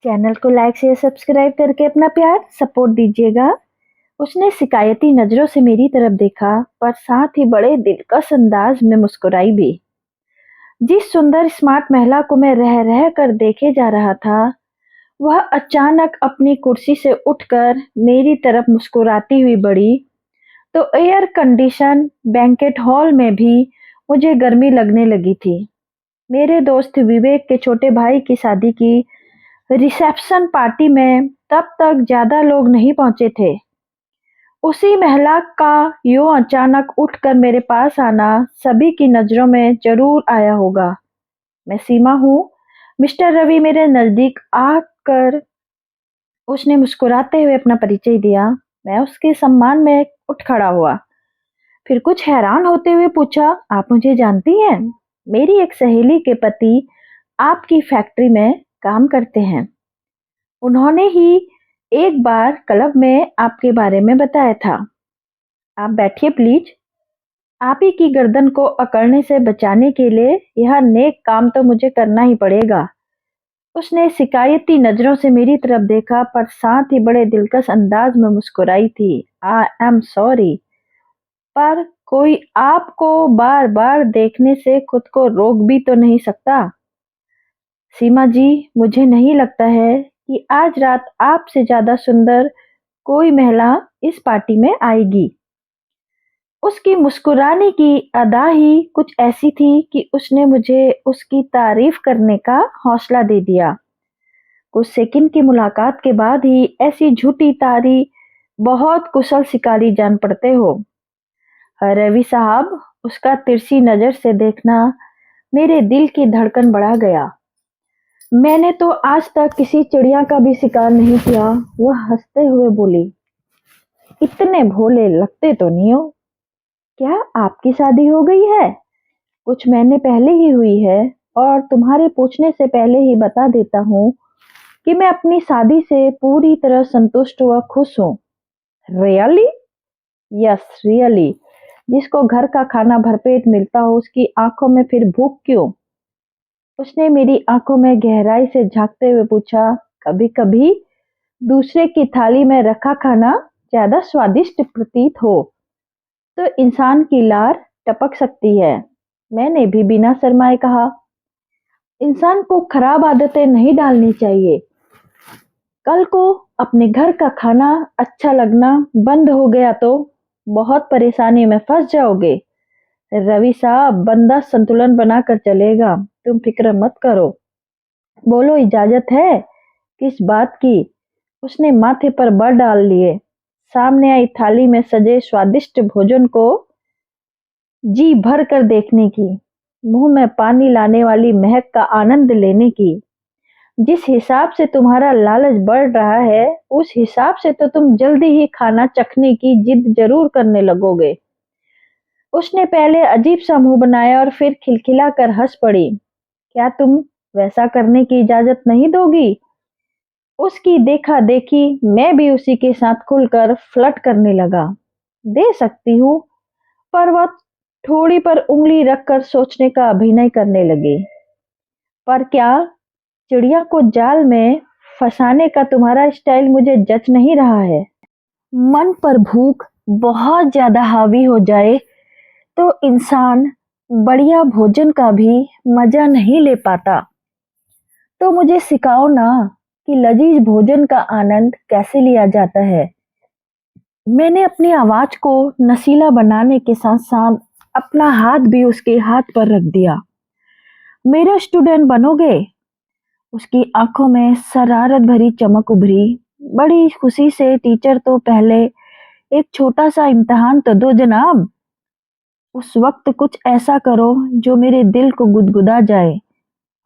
Channel को like share subscribe करके अपना प्यार सपोर्ट दीजिएगा। उसने शिकायती नजरों से मेरी तरफ देखा पर साथ ही बड़े दिलकश अंदाज में मुस्कुराई भी। जिस सुंदर स्मार्ट महिला को मैं रह रह कर देखे जा रहा था, वह अचानक अपनी कुर्सी से उठकर मेरी तरफ मुस्कुराती हुई बढ़ी। तो एयर कंडीशन बैंकेट हॉल में भी मुझे गर्मी लगने लगी थी। मेरे दोस्त विवेक के छोटे भाई की शादी की रिसेप्शन पार्टी में तब तक ज्यादा लोग नहीं पहुंचे थे। उसी महिला का यूं अचानक उठकर मेरे पास आना सभी की नजरों में जरूर आया होगा। मैं सीमा हूँ। मिस्टर रवि मेरे नजदीक आकर उसने मुस्कुराते हुए अपना परिचय दिया। मैं उसके सम्मान में उठ खड़ा हुआ। फिर कुछ हैरान होते हुए पूछा, आप मुझे जानती हैं? मेरी एक सहेली के पति आपकी फैक्ट्री में काम करते हैं। उन्होंने ही एक बार क्लब में आपके बारे में बताया था। आप बैठिए प्लीज। आप ही की गर्दन को अकड़ने से बचाने के लिए यह नेक काम तो मुझे करना ही पड़ेगा। उसने शिकायती नजरों से मेरी तरफ देखा पर साथ ही बड़े दिलकश अंदाज में मुस्कुराई थी। आई एम सॉरी, पर कोई आपको बार बार देखने से खुद को रोक भी तो नहीं सकता। सीमा जी, मुझे नहीं लगता है कि आज रात आपसे ज्यादा सुंदर कोई महिला इस पार्टी में आएगी। उसकी मुस्कुराने की अदा ही कुछ ऐसी थी कि उसने मुझे उसकी तारीफ करने का हौसला दे दिया। कुछ सेकंड की मुलाकात के बाद ही ऐसी झूठी तारीफ बहुत कुशल शिकारी जान पड़ते हो। रवि साहब, उसका तिरछी नजर से देखना मेरे दिल की धड़कन बढ़ा गया। मैंने तो आज तक किसी चिड़िया का भी शिकार नहीं किया। वह हंसते हुए बोली, इतने भोले लगते तो नहीं हो। क्या आपकी शादी हो गई है? कुछ महीने पहले ही हुई है। और तुम्हारे पूछने से पहले ही बता देता हूँ कि मैं अपनी शादी से पूरी तरह संतुष्ट व खुश हूँ। रियली? Yes really. जिसको घर का खाना भरपेट मिलता हो उसकी आंखों में फिर भूख क्यों? उसने मेरी आंखों में गहराई से झांकते हुए पूछा, कभी कभी दूसरे की थाली में रखा खाना ज्यादा स्वादिष्ट प्रतीत हो तो इंसान की लार टपक सकती है। मैंने भी बिना शर्माए कहा, इंसान को खराब आदतें नहीं डालनी चाहिए। कल को अपने घर का खाना अच्छा लगना बंद हो गया तो बहुत परेशानी में फंस जाओगे। रवि साहब, बंदा संतुलन बनाकर चलेगा, तुम फिक्र मत करो। बोलो, इजाजत है? किस बात की? उसने माथे पर बल डाल लिए। सामने आई थाली में सजे स्वादिष्ट भोजन को जी भर कर देखने की, मुंह में पानी लाने वाली महक का आनंद लेने की। जिस हिसाब से तुम्हारा लालच बढ़ रहा है उस हिसाब से तो तुम जल्दी ही खाना चखने की जिद जरूर करने लगोगे। उसने पहले अजीब सा मुंह बनाया और फिर खिलखिला कर हंस पड़ी। क्या तुम वैसा करने की इजाजत नहीं दोगी? उसकी देखा देखी मैं भी उसी के साथ खुलकर फ्लर्ट करने लगा। दे सकती हूँ, पर वह ठोड़ी पर उंगली रखकर सोचने का अभिनय करने लगी। पर क्या चिड़िया को जाल में फंसाने का तुम्हारा स्टाइल मुझे जच नहीं रहा है। मन पर भूख बहुत ज्यादा हावी हो जाए तो इंसान बढ़िया भोजन का भी मजा नहीं ले पाता। तो मुझे सिखाओ ना कि लजीज भोजन का आनंद कैसे लिया जाता है। मैंने अपनी आवाज को नशीला बनाने के साथ साथ अपना हाथ भी उसके हाथ पर रख दिया। मेरा स्टूडेंट बनोगे? उसकी आंखों में शरारत भरी चमक उभरी। बड़ी खुशी से, टीचर तो पहले एक छोटा सा इम्तिहान तो दो जनाब। उस वक्त कुछ ऐसा करो जो मेरे दिल को गुदगुदा जाए।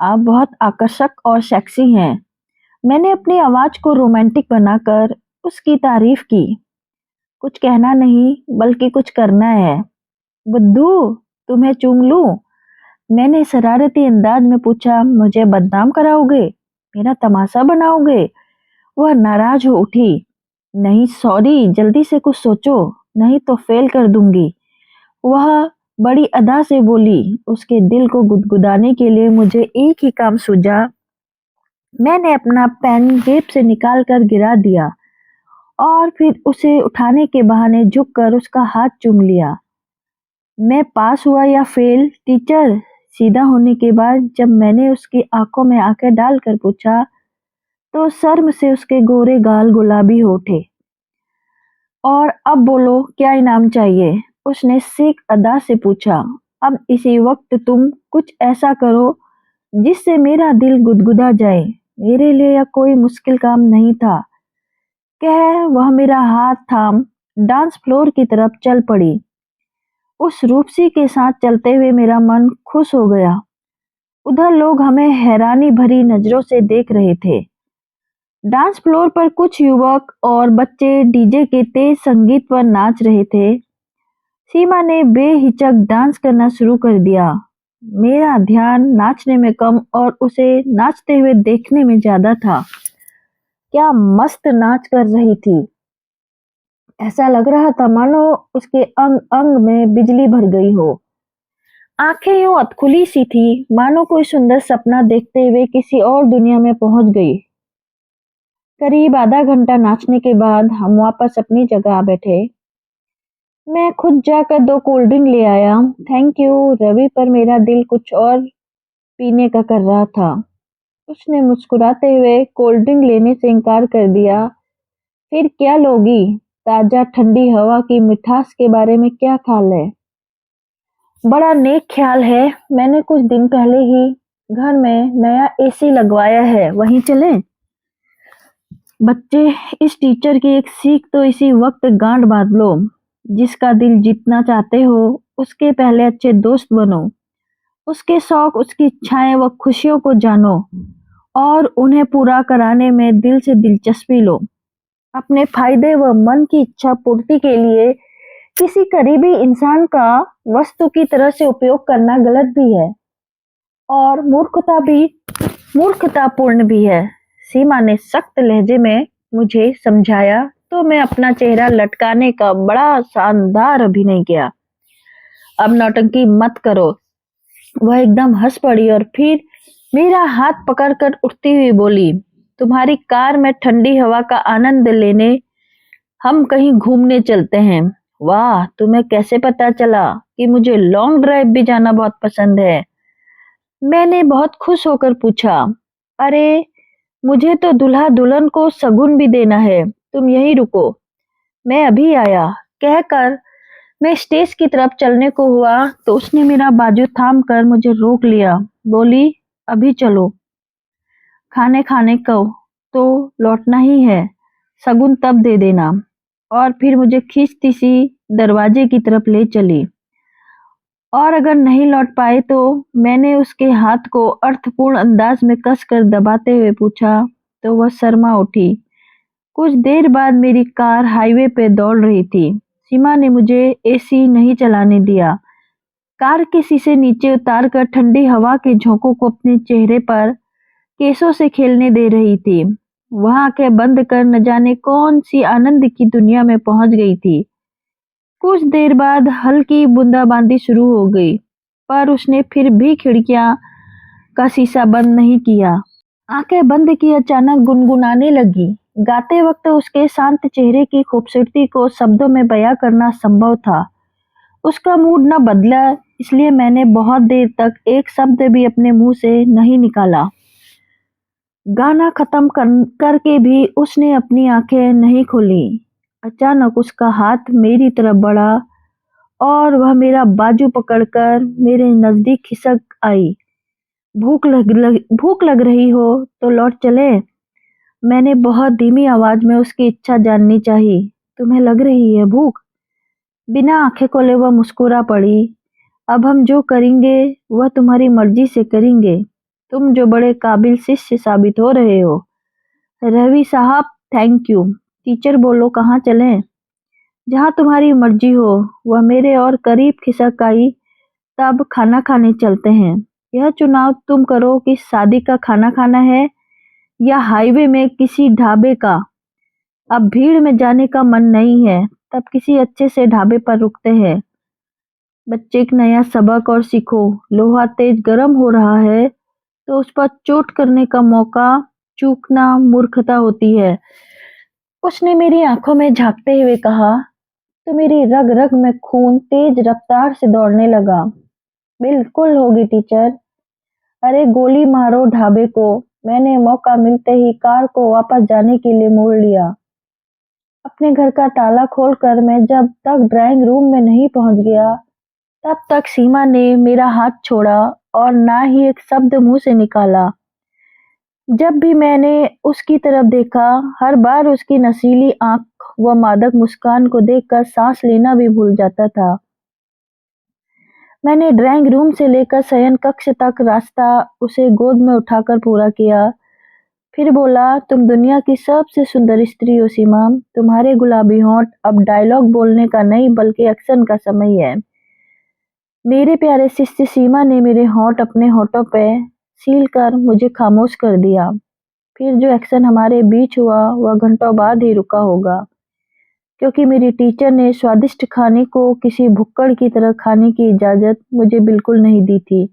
आप बहुत आकर्षक और सेक्सी हैं। मैंने अपनी आवाज को रोमांटिक बनाकर उसकी तारीफ की। कुछ कहना नहीं बल्कि कुछ करना है। बुद्धू, तुम्हें चूम लूं? मैंने शरारती अंदाज में पूछा, मुझे बदनाम कराओगे? मेरा तमाशा बनाओगे? वह नाराज हो उठी। नहीं सॉरी, जल्दी से कुछ सोचो, नहीं तो फेल कर दूंगी। वह बड़ी अदा से बोली। उसके दिल को गुदगुदाने के लिए मुझे एक ही काम सूझा, मैंने अपना पेन जेब से निकाल कर गिरा दिया और फिर उसे उठाने के बहाने झुककर उसका हाथ चूम लिया। मैं पास हुआ या फेल टीचर? सीधा होने के बाद जब मैंने उसकी आंखों में आंखें डालकर पूछा तो शर्म से उसके गोरे गाल गुलाबी हो उठे। और अब बोलो क्या इनाम चाहिए? उसने सीख अदा से पूछा। अब इसी वक्त तुम कुछ ऐसा करो जिससे मेरा दिल गुदगुदा जाए। मेरे लिए यह कोई मुश्किल काम नहीं था। कह वह मेरा हाथ थाम डांस फ्लोर की तरफ चल पड़ी। उस रूपसी के साथ चलते हुए मेरा मन खुश हो गया। उधर लोग हमें हैरानी भरी नजरों से देख रहे थे। डांस फ्लोर पर कुछ युवक और बच्चे डीजे के तेज संगीत पर नाच रहे थे। सीमा ने बेहिचक डांस करना शुरू कर दिया। मेरा ध्यान नाचने में कम और उसे नाचते हुए देखने में ज्यादा था। क्या मस्त नाच कर रही थी। ऐसा लग रहा था मानो उसके अंग अंग में बिजली भर गई हो। आंखें यूं अधखुली सी थी, मानो कोई सुंदर सपना देखते हुए किसी और दुनिया में पहुंच गई। करीब आधा घंटा नाचने के बाद हम वापस अपनी जगह आ बैठे। मैं खुद जाकर 2 कोल्ड ड्रिंक ले आया। थैंक यू रवि, पर मेरा दिल कुछ और पीने का कर रहा था। उसने मुस्कुराते हुए कोल्ड ड्रिंक लेने से इनकार कर दिया। फिर क्या लोगी? ताजा ठंडी हवा की मिठास के बारे में क्या ख्याल है? बड़ा नेक ख्याल है। मैंने कुछ दिन पहले ही घर में नया एसी लगवाया है, वहीं चलें? बच्चे, इस टीचर की एक सीख तो इसी वक्त गांठ बांध लो। जिसका दिल जीतना चाहते हो उसके पहले अच्छे दोस्त बनो। उसके शौक, उसकी इच्छाएं व खुशियों को जानो और उन्हें पूरा कराने में दिल से दिलचस्पी लो। अपने फायदे व मन की इच्छा पूर्ति के लिए किसी करीबी इंसान का वस्तु की तरह से उपयोग करना गलत भी है और मूर्खतापूर्ण भी है। सीमा ने सख्त लहजे में मुझे समझाया तो मैं अपना चेहरा लटकाने का बड़ा शानदार अभिनय किया। अब नौटंकी मत करो। वह एकदम हंस पड़ी और फिर मेरा हाथ पकड़कर उठती हुई बोली, तुम्हारी कार में ठंडी हवा का आनंद लेने हम कहीं घूमने चलते हैं। वाह, तुम्हें कैसे पता चला कि मुझे लॉन्ग ड्राइव भी जाना बहुत पसंद है? मैंने बहुत खुश होकर पूछा। अरे, मुझे तो दूल्हा दुल्हन को शगुन भी देना है। तुम यहीं रुको, मैं अभी आया। कहकर मैं स्टेज की तरफ चलने को हुआ तो उसने मेरा बाजू थाम कर मुझे रोक लिया। बोली, अभी चलो, खाने खाने को तो लौटना ही है, शगुन तब दे देना। और फिर मुझे खींचती सी दरवाजे की तरफ ले चली। और अगर नहीं लौट पाए तो? मैंने उसके हाथ को अर्थपूर्ण अंदाज में कसकर दबाते हुए पूछा तो वह शर्मा उठी। कुछ देर बाद मेरी कार हाईवे पे दौड़ रही थी। सीमा ने मुझे एसी नहीं चलाने दिया। कार के शीशे नीचे उतार कर ठंडी हवा के झोंकों को अपने चेहरे पर केसों से खेलने दे रही थी। वह आंखें बंद कर न जाने कौन सी आनंद की दुनिया में पहुंच गई थी। कुछ देर बाद हल्की बूंदाबांदी शुरू हो गई, पर उसने फिर भी खिड़कियां का शीशा बंद नहीं किया। आंखें बंद की अचानक गुनगुनाने लगी। गाते वक्त उसके शांत चेहरे की खूबसूरती को शब्दों में बयां करना संभव था। उसका मूड न बदला, इसलिए मैंने बहुत देर तक एक शब्द भी अपने मुंह से नहीं निकाला। गाना खत्म करके भी उसने अपनी आंखें नहीं खोली। अचानक उसका हाथ मेरी तरफ बढ़ा और वह मेरा बाजू पकड़कर मेरे नजदीक खिसक आई। भूख लग रही हो तो लौट चले? मैंने बहुत धीमी आवाज में उसकी इच्छा जाननी चाही। तुम्हें लग रही है भूख? बिना आंखें खोले वह मुस्कुरा पड़ी। अब हम जो करेंगे वह तुम्हारी मर्जी से करेंगे। तुम जो बड़े काबिल शिष्य साबित हो रहे हो। रवि साहब, थैंक यू। टीचर बोलो कहाँ चलें? जहाँ तुम्हारी मर्जी हो। वह मेरे और करीब खिसक आई। तब खाना खाने चलते हैं। यह चुनाव तुम करो कि शादी का खाना खाना है या हाईवे में किसी ढाबे का। अब भीड़ में जाने का मन नहीं है, तब किसी अच्छे से ढाबे पर रुकते हैं। बच्चे, एक नया सबक और सीखो। लोहा तेज गर्म हो रहा है तो उस पर चोट करने का मौका चूकना मूर्खता होती है। उसने मेरी आंखों में झांकते हुए कहा, तो मेरी रग रग में खून तेज रफ्तार से दौड़ने लगा। बिल्कुल होगी टीचर। अरे गोली मारो ढाबे को। मैंने मौका मिलते ही कार को वापस जाने के लिए मोड़ लिया। अपने घर का ताला खोलकर मैं जब तक ड्राइंग रूम में नहीं पहुंच गया, तब तक सीमा ने मेरा हाथ छोड़ा और ना ही एक शब्द मुंह से निकाला। जब भी मैंने उसकी तरफ देखा, हर बार उसकी नशीली आंख व मादक मुस्कान को देखकर सांस लेना भी भूल जाता था। मैंने ड्राइंग रूम से लेकर शयन कक्ष तक रास्ता उसे गोद में उठाकर पूरा किया। फिर बोला, तुम दुनिया की सबसे सुंदर स्त्री हो सीमा। तुम्हारे गुलाबी होंठ अब डायलॉग बोलने का नहीं बल्कि एक्शन का समय है। मेरे प्यारे शिष्य सीमा ने मेरे होंठ अपने होठों पे सील कर मुझे खामोश कर दिया। फिर जो एक्शन हमारे बीच हुआ वह घंटों बाद ही रुका होगा, क्योंकि मेरी टीचर ने स्वादिष्ट खाने को किसी भुक्कड़ की तरह खाने की इजाजत मुझे बिल्कुल नहीं दी थी।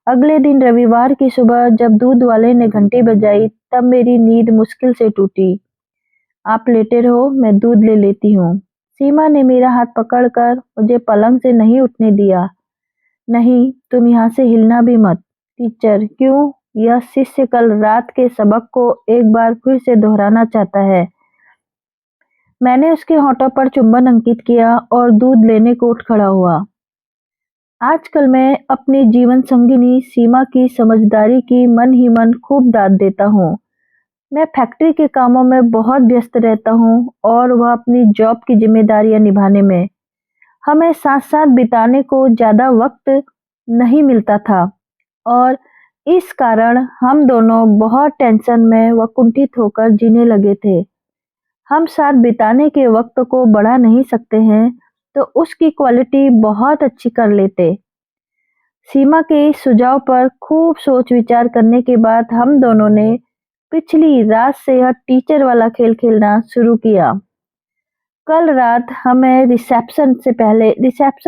अगले दिन रविवार की सुबह जब दूध वाले ने घंटी बजाई, तब मेरी नींद मुश्किल से टूटी। आप लेटे रहो, मैं दूध ले लेती हूँ। सीमा ने मेरा हाथ पकड़कर मुझे पलंग से नहीं उठने दिया। नहीं, तुम यहाँ से हिलना भी मत। टीचर, क्यों? यह शिष्य कल रात के सबक को एक बार फिर से दोहराना चाहता है। मैंने उसके होठों पर चुंबन अंकित किया और दूध लेने को उठ खड़ा हुआ। आजकल मैं अपनी जीवन संगिनी सीमा की समझदारी की मन ही मन खूब दाद देता हूँ। मैं फैक्ट्री के कामों में बहुत व्यस्त रहता हूँ और वह अपनी जॉब की जिम्मेदारियां निभाने में। हमें साथ साथ बिताने को ज्यादा वक्त नहीं मिलता था और इस कारण हम दोनों बहुत टेंशन में व कुंठित होकर जीने लगे थे। हम साथ बिताने के वक्त को बढ़ा नहीं सकते हैं, तो उसकी क्वालिटी बहुत अच्छी कर लेते। सीमा के इस सुझाव पर खूब सोच विचार करने के बाद हम दोनों ने पिछली रात से यह टीचर वाला खेल खेलना शुरू किया। कल रात हमें रिसेप्शन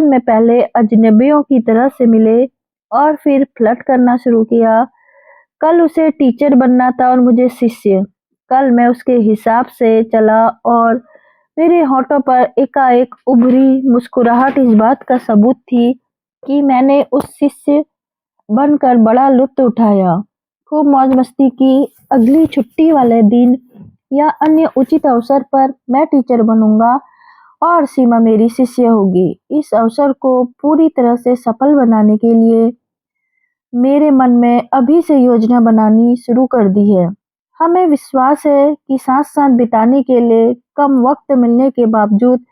में पहले अजनबियों की तरह से मिले और फिर फ्लर्ट करना शुरू किया। कल उसे टीचर बनना था और मुझे शिष्य। कल मैं उसके हिसाब से चला और मेरे होठों पर एकाएक उभरी मुस्कुराहट इस बात का सबूत थी कि मैंने उस शिष्य बनकर बड़ा लुत्फ उठाया। खूब मौज मस्ती की। अगली छुट्टी वाले दिन या अन्य उचित अवसर पर मैं टीचर बनूंगा और सीमा मेरी शिष्य होगी। इस अवसर को पूरी तरह से सफल बनाने के लिए मेरे मन में अभी से योजना बनानी शुरू कर दी है। हमें विश्वास है कि साथ साथ बिताने के लिए कम वक्त मिलने के बावजूद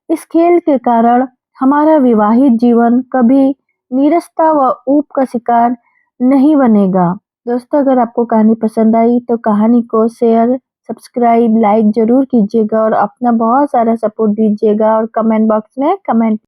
इस खेल के कारण हमारा विवाहित जीवन कभी नीरसता व ऊब का शिकार नहीं बनेगा। दोस्तों, अगर आपको कहानी पसंद आई तो कहानी को शेयर, सब्सक्राइब, लाइक जरूर कीजिएगा और अपना बहुत सारा सपोर्ट दीजिएगा और कमेंट बॉक्स में कमेंट